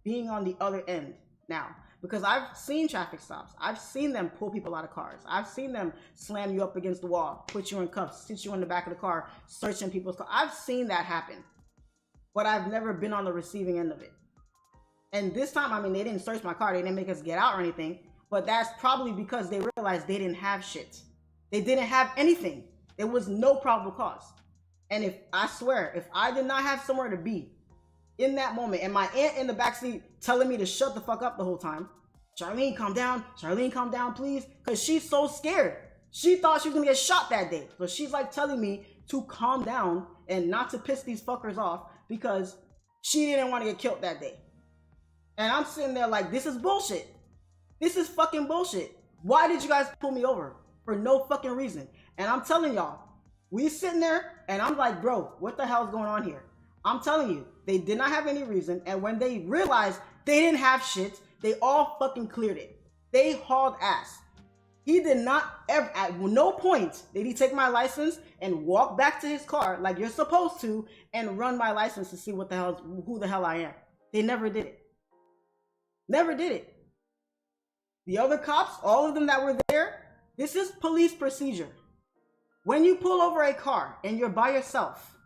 being on the other end now. Because I've seen traffic stops. I've seen them pull people out of cars. I've seen them slam you up against the wall, put you in cuffs, sit you in the back of the car, searching people's cars. I've seen that happen. But I've never been on the receiving end of it. And this time, I mean, they didn't search my car. They didn't make us get out or anything. But that's probably because they realized they didn't have shit. They didn't have anything. There was no probable cause. And if I swear, if I did not have somewhere to be in that moment, and my aunt in the backseat telling me to shut the fuck up the whole time, Charlene, calm down. Charlene, calm down, please. Because she's so scared. She thought she was going to get shot that day. So she's like telling me to calm down and not to piss these fuckers off because she didn't want to get killed that day. And I'm sitting there like, this is bullshit. This is fucking bullshit. Why did you guys pull me over? For no fucking reason. And I'm telling y'all, we sitting there and I'm like, bro, what the hell is going on here? I'm telling you, they did not have any reason. And when they realized they didn't have shit, they all fucking cleared it. They hauled ass. He did not ever, at no point did he take my license and walk back to his car like you're supposed to and run my license to see what the hell, who the hell I am. They never did it. Never did it. The other cops, all of them that were there, this is police procedure. When you pull over a car and you're by yourself,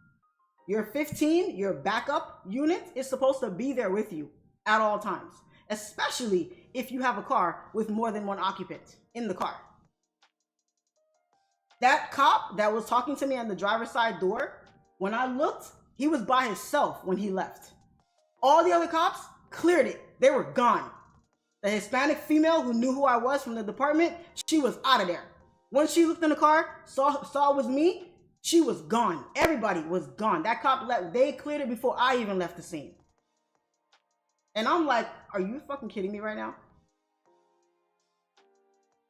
your 15, your backup unit is supposed to be there with you at all times, especially if you have a car with more than one occupant in the car. That cop that was talking to me on the driver's side door, when I looked, he was by himself when he left. All the other cops cleared it. They were gone. The Hispanic female who knew who I was from the department, she was out of there. Once she looked in the car, saw it was me, she was gone. Everybody was gone. That cop left. They cleared it before I even left the scene. And I'm like, are you fucking kidding me right now?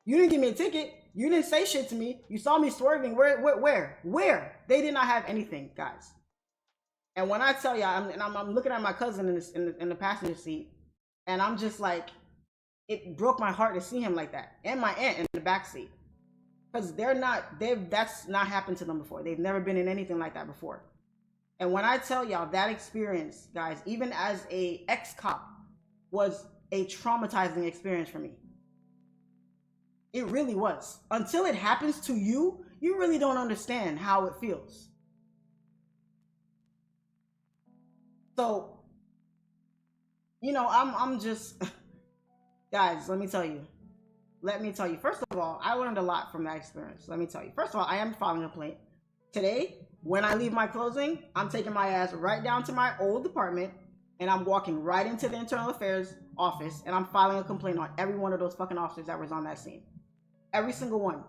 You didn't give me a ticket. You didn't say shit to me. You saw me swerving. Where? They did not have anything, guys. And when I tell y'all, I'm looking at my cousin in the passenger seat, and I'm just like, it broke my heart to see him like that. And my aunt in the back seat. Because that's not happened to them before. They've never been in anything like that before. And when I tell y'all that experience, guys, even as a ex-cop, was a traumatizing experience for me. It really was. Until it happens to you, you really don't understand how it feels. So, you know, I'm just, guys, let me tell you. First of all, I learned a lot from that experience. Let me tell you. First of all, I am filing a complaint. Today, when I leave my closing, I'm taking my ass right down to my old department, and I'm walking right into the internal affairs office, and I'm filing a complaint on every one of those fucking officers that was on that scene. Every single one.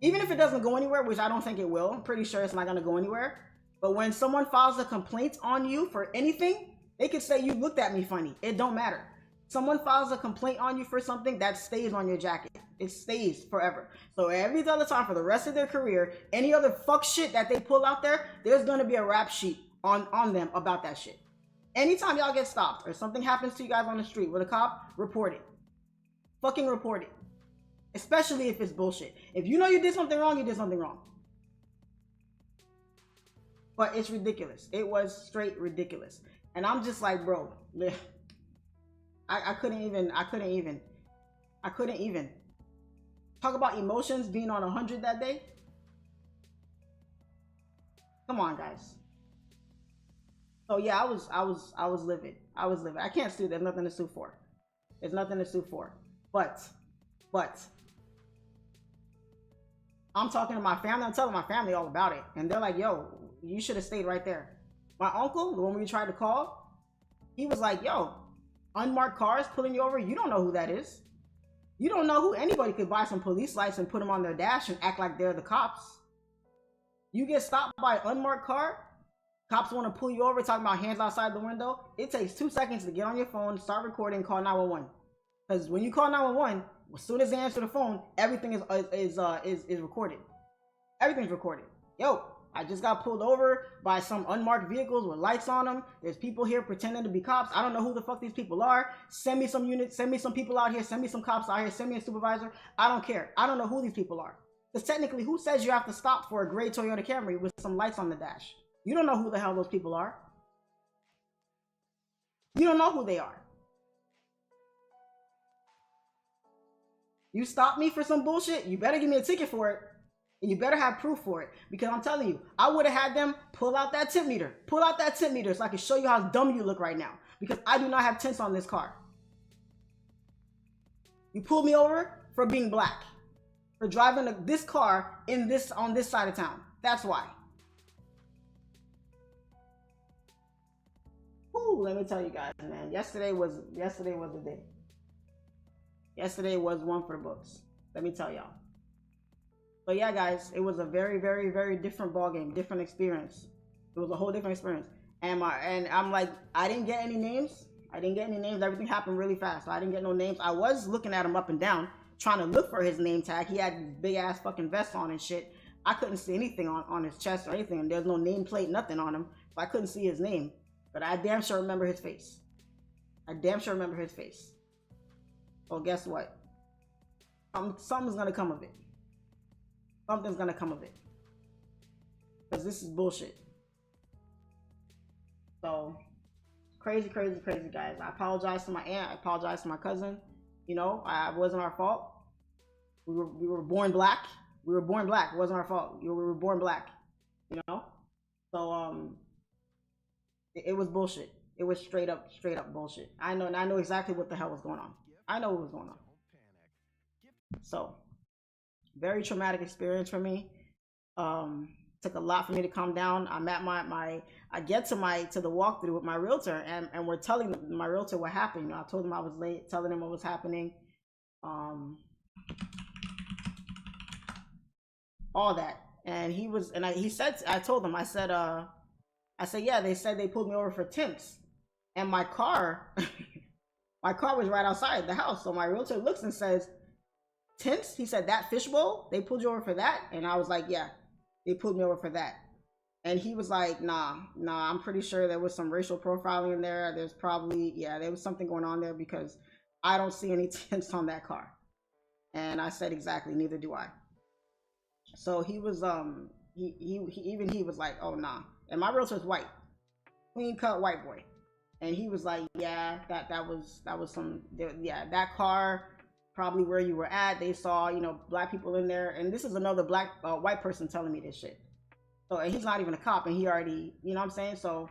Even if it doesn't go anywhere, which I don't think it will, I'm pretty sure it's not gonna go anywhere. But when someone files a complaint on you for anything, they could say you looked at me funny. It don't matter. Someone files a complaint on you for something, that stays on your jacket. It stays forever. So every other time for the rest of their career, any other fuck shit that they pull out there, there's gonna be a rap sheet on them about that shit. Anytime y'all get stopped or something happens to you guys on the street with a cop, report it. Fucking report it. Especially if it's bullshit. If you know you did something wrong, you did something wrong. But it's ridiculous. It was straight ridiculous. And I'm just like, bro, I couldn't even. Talk about emotions being on 100 that day. Come on, guys. So yeah, I was livid. I can't sue. There's nothing to sue for. But I'm talking to my family. I'm telling my family all about it. And they're like, yo, you should have stayed right there. My uncle, the one we tried to call, he was like, yo, unmarked cars pulling you over, you don't know who that is. You don't know who. Anybody could buy some police lights and put them on their dash and act like they're the cops. You get stopped by an unmarked car, cops want to pull you over, talking about hands outside the window. It takes 2 seconds to get on your phone, start recording, call 911. Because when you call 911, as soon as they answer the phone, everything is recorded. Everything's recorded. Yo, I just got pulled over by some unmarked vehicles with lights on them. There's people here pretending to be cops. I don't know who the fuck these people are. Send me some units. Send me some people out here. Send me some cops out here. Send me a supervisor. I don't care. I don't know who these people are. Because technically, who says you have to stop for a gray Toyota Camry with some lights on the dash? You don't know who the hell those people are. You don't know who they are. You stop me for some bullshit, you better give me a ticket for it. And you better have proof for it. Because I'm telling you, I would have had them pull out that tint meter. Pull out that tint meter so I can show you how dumb you look right now. Because I do not have tints on this car. You pulled me over for being black. For driving this car on this side of town. That's why. Ooh, let me tell you guys, man. Yesterday was the day. Yesterday was one for the books. Let me tell y'all. But yeah, guys, it was a very, very, very different ball game, different experience. It was a whole different experience. And I'm like, I didn't get any names. Everything happened really fast. So I didn't get no names. I was looking at him up and down, trying to look for his name tag. He had big ass fucking vest on and shit. I couldn't see anything on his chest or anything. And there's no nameplate, nothing on him. So I couldn't see his name. But I damn sure remember his face. Well, guess what? Something's gonna come of it. Something's gonna come of it. Because this is bullshit. So, crazy, guys. I apologize to my aunt. I apologize to my cousin. You know, it wasn't our fault. We were born black. It wasn't our fault. We were born black. You know? So, it was bullshit. It was straight up bullshit. I know exactly what the hell was going on. I know what was going on. So, very traumatic experience for me. Took a lot for me to calm down. I'm at I get to the walkthrough with my realtor, and we're telling my realtor what happened. You know, I told him I was late, telling him what was happening. All that. And I told him, I said, yeah, they said they pulled me over for tints. And my car, my car was right outside the house. So my realtor looks and says, tints? He said, that fishbowl? They pulled you over for that? And I was like, yeah, they pulled me over for that. And he was like, nah, I'm pretty sure there was some racial profiling in there. There's probably, yeah, there was something going on there because I don't see any tints on that car. And I said, exactly, neither do I. So he was, he was like, oh, nah. And my realtor's white, clean cut white boy. And he was like, yeah, that was some, yeah, that car, probably where you were at. They saw, you know, black people in there. And this is another white person telling me this shit. So, and he's not even a cop, and he already, you know what I'm saying? So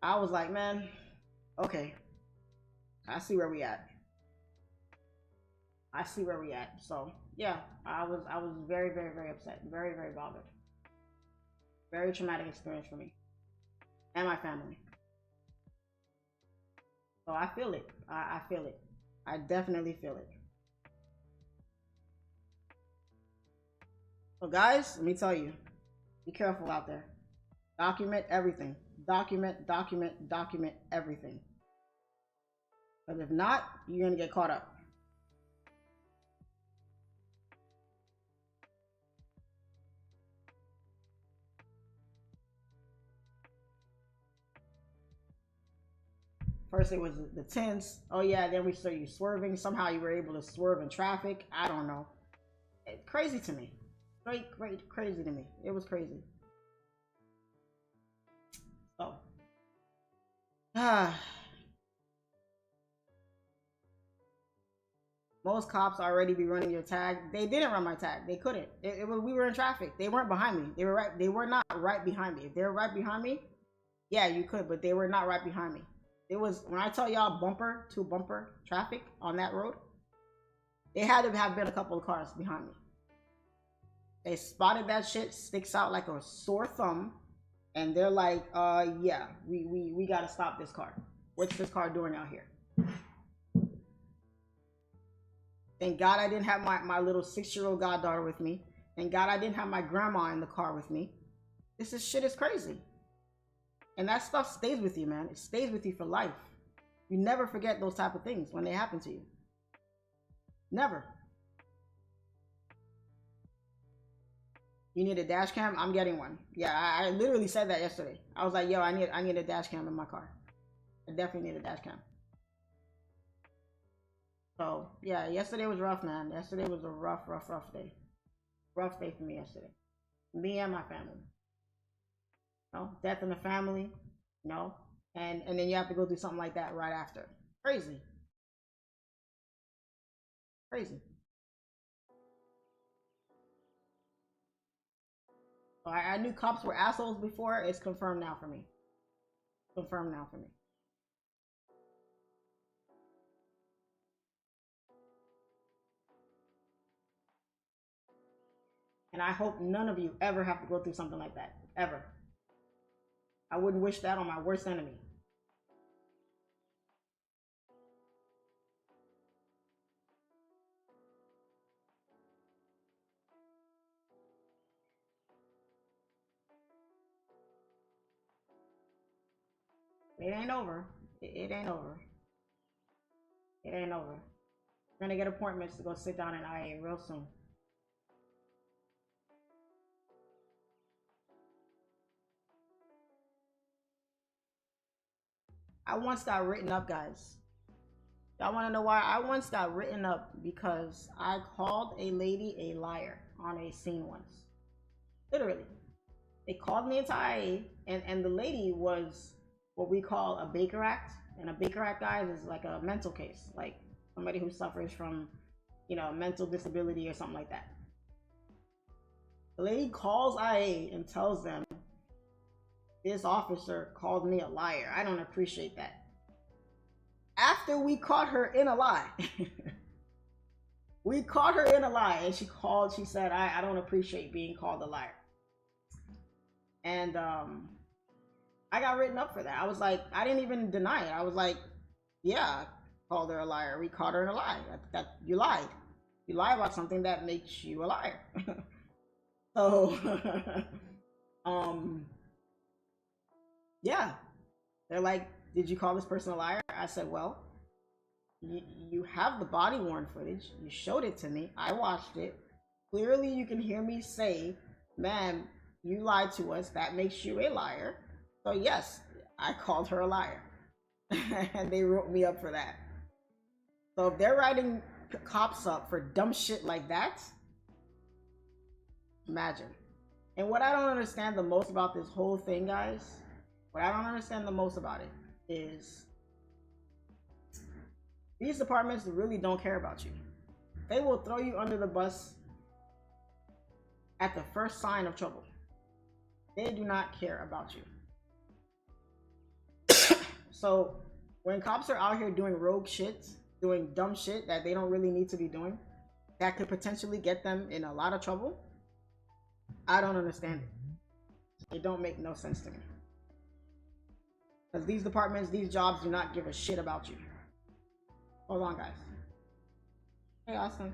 I was like, man, okay, I see where we at. I see where we at. So yeah, I was very, very, very upset, very, very bothered. Very traumatic experience for me and my family. So I feel it. I feel it. I definitely feel it. So guys, let me tell you, be careful out there. Document everything. Document everything. Because if not, you're gonna get caught up. First it was the tints. Oh yeah, then we saw you swerving. Somehow you were able to swerve in traffic. I don't know. Crazy to me. Crazy to me. It was crazy. So. Most cops already be running your tag. They didn't run my tag. They couldn't. We were in traffic. They weren't behind me. They were not right behind me. If they were right behind me, yeah, you could, but they were not right behind me. It was, when I tell y'all bumper to bumper traffic on that road, they had to have been a couple of cars behind me. They spotted that shit, sticks out like a sore thumb, and they're like, yeah, we gotta stop this car. What's this car doing out here? Thank God I didn't have my little 6-year-old goddaughter with me. Thank God I didn't have my grandma in the car with me. Shit is crazy. And that stuff stays with you, man. It stays with you for life. You never forget those type of things when they happen to you. Never. You need a dash cam? I'm getting one. Yeah, I literally said that yesterday. I was like, yo, I need a dash cam in my car. I definitely need a dash cam. So yeah, yesterday was rough, man. Yesterday was a rough day. Rough day for me yesterday. Me and my family. You know, death in the family, you know, and then you have to go through something like that right after. Crazy. Crazy. So I knew cops were assholes before. It's confirmed now for me. Confirmed now for me. And I hope none of you ever have to go through something like that. Ever. I wouldn't wish that on my worst enemy. It ain't over. It ain't over. It ain't over. We're gonna get appointments to go sit down in IA real soon. I once got written up, guys. Y'all want to know why? I once got written up because I called a lady a liar on a scene once. Literally. They called me into IA, and the lady was what we call a Baker Act. And a Baker Act, guys, is like a mental case. Like somebody who suffers from, you know, mental disability or something like that. The lady calls IA and tells them, this officer called me a liar. I don't appreciate that. After we caught her in a lie. We caught her in a lie, and she said, I don't appreciate being called a liar. And I got written up for that. I was like, I didn't even deny it. I was like, yeah, I called her a liar. We caught her in a lie. That you lied. You lie about something that makes you a liar. So yeah, they're like, did you call this person a liar? I said, well, you have the body worn footage. You showed it to me. I watched it. Clearly you can hear me say, ma'am, you lied to us. That makes you a liar. So yes, I called her a liar. And they wrote me up for that. So if they're writing cops up for dumb shit like that, imagine. And what I don't understand the most about this whole thing, guys, what I don't understand the most about it is these departments really don't care about you. They will throw you under the bus at the first sign of trouble. They do not care about you. So when cops are out here doing rogue shit, doing dumb shit that they don't really need to be doing, that could potentially get them in a lot of trouble, I don't understand it. It don't make no sense to me. Because these departments, these jobs do not give a shit about you. Hold on, guys. Hey, Austin.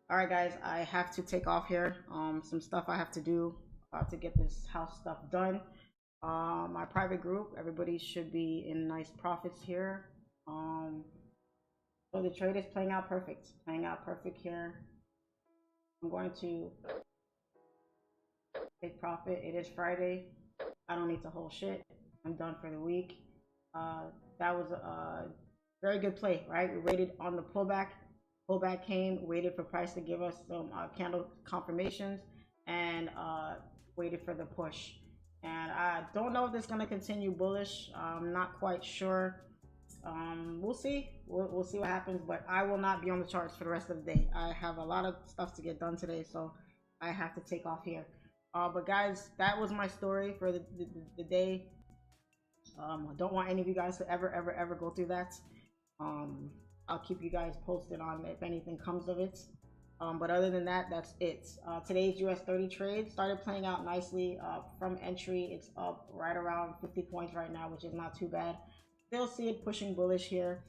All right, guys, I have to take off here. Some stuff I have to do to get this house stuff done. My private group, everybody should be in nice profits here. So the trade is playing out perfect. Playing out perfect here. I'm going to take profit. It is Friday. I don't need to hold shit. I'm done for the week. That was a very good play, right? We waited on the pullback. Pullback came, waited for price to give us some candle confirmations, and waited for the push. And I don't know if this is going to continue bullish. I'm not quite sure. We'll see. We'll see what happens, but I will not be on the charts for the rest of the day. I have a lot of stuff to get done today, so I have to take off here. But guys, that was my story for the day. I don't want any of you guys to ever go through that. I'll keep you guys posted on if anything comes of it. But other than that, that's it. Today's US30 trade started playing out nicely. From entry, it's up right around 50 points right now, which is not too bad. Still see it pushing bullish here,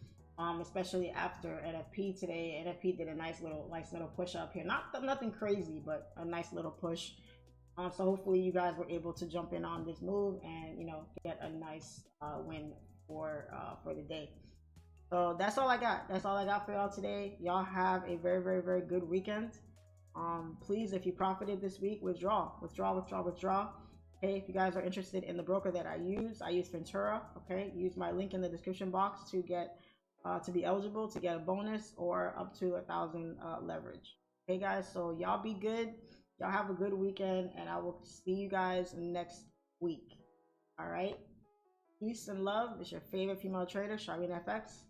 especially after NFP today. NFP did a nice little push up here. Nothing crazy, but a nice little push. So hopefully you guys were able to jump in on this move and get a nice win for the day. So that's all I got. That's all I got for y'all today. Y'all have a very good weekend. Please, if you profited this week, withdraw. Okay, if you guys are interested in the broker that I use Fyntura. Okay, use my link in the description box to get to be eligible to get a bonus or up to 1,000 leverage. Okay, guys. So y'all be good. Y'all have a good weekend, and I will see you guys next week. All right. Peace and love. It's your favorite female trader, SIMPLEFX.